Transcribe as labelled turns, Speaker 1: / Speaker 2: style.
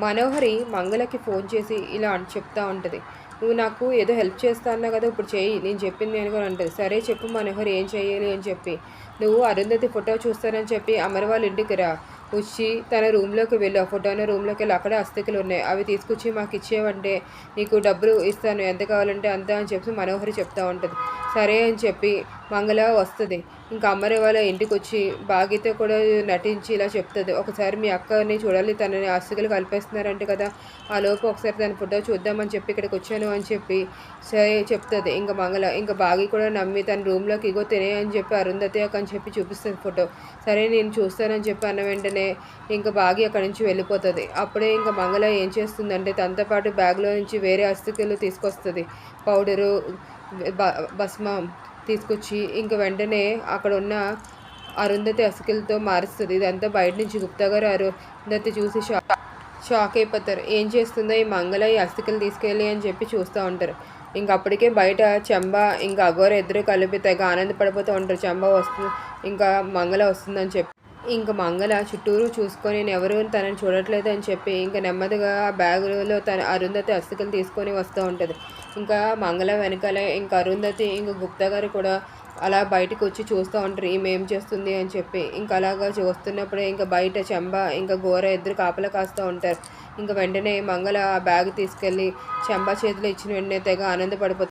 Speaker 1: మనోహరి మంగళకి phone చేసి ఇలా చెప్తా ఉంటుంది. నువ్వు నాకు ఏదో హెల్ప్ చేస్తా అన్నావు కదా, ఇప్పుడు చేయి, నేను చెప్పింది అని కూడా అంటుంది. సరే చెప్పు మనోహరి, ఏం చేయాలి అని చెప్పి. నువ్వు అరుంధతి ఫోటో చూస్తానని చెప్పి అమర్ వాళ్ళ ఇంటికి రా, వచ్చి తన రూమ్లోకి వెళ్ళు. ఆ ఫోటోని రూమ్లోకి వెళ్ళి అక్కడే అస్థికలు ఉన్నాయి, అవి తీసుకొచ్చి మాకు ఇచ్చేవంటే నీకు డబ్బులు ఇస్తాను, ఎంత కావాలంటే అంత అని చెప్పి మనోహరి చెప్తా ఉంటుంది. సరే అని చెప్పి మంగళ వస్తుంది. ఇంకా అమ్మరి వాళ్ళ ఇంటికి వచ్చి బాగితో కూడా నటించి ఇలా చెప్తుంది. ఒకసారి మీ అక్కని చూడాలి, తనని అస్థికలు కలిపేస్తున్నారంటే కదా, ఆ లోపు ఒకసారి తన ఫోటో చూద్దామని చెప్పి ఇక్కడికి వచ్చాను అని చెప్పి సరే చెప్తుంది. ఇంకా మంగళ ఇంకా బాగి కూడా నమ్మి తన రూమ్లోకి ఇగో తినే అని చెప్పి అరుంధతి అక్క అని చెప్పి చూపిస్తుంది ఫోటో. సరే నేను చూస్తానని చెప్పి అన్న వెంటనే ఇంకా బాగి అక్కడి నుంచి వెళ్ళిపోతుంది. అప్పుడే ఇంకా మంగళ ఏం చేస్తుందంటే తనతో పాటు బ్యాగ్లో నుంచి వేరే అస్థికలు తీసుకొస్తుంది, పౌడరు, భస్మం తీసుకొచ్చి ఇంక వెంటనే అక్కడ ఉన్న అరుంధతి అస్థికలతో మారుస్తుంది. ఇదంతా బయట నుంచి గుప్తా గారు అరుంధతి చూసి షాక్ అయిపోతారు. ఏం చేస్తుందో ఈ మంగళ ఈ అస్థికలు తీసుకెళ్ళి అని చెప్పి చూస్తూ ఉంటారు. ఇంక అప్పటికే బయట చెంబ ఇంకా అఘోర ఇద్దరు కలిపి తెగ ఆనందపడిపోతూ ఉంటారు. చెంబ వస్తుంది, ఇంకా మంగళ వస్తుందని చెప్పి. ఇంక మంగళ చుట్టూరు చూసుకొని నేను ఎవరు తనని చూడట్లేదు అని చెప్పి ఇంకా నెమ్మదిగా ఆ బ్యాగులో తన అరుంధతి అస్థికలు తీసుకొని వస్తూ ఉంటుంది. ఇంకా మంగళ వెనకాలే ఇంకా అరుంధతి ఇంకా గుప్తా గారు కూడా అలా బయటకు వచ్చి చూస్తూ ఉంటారు, ఈమె ఏం చేస్తుంది అని చెప్పి. ఇంకా అలాగా చూస్తున్నప్పుడే ఇంకా బయట చెంబ ఇంకా ఘోర ఇద్దరు కాపలా కాస్తూ ఉంటారు. ఇంకా వెంటనే మంగళ ఆ బ్యాగ్ తీసుకెళ్ళి చెంబ చేతిలో ఇచ్చిన వెంటనే తెగ ఆనందపడిపోతుంది.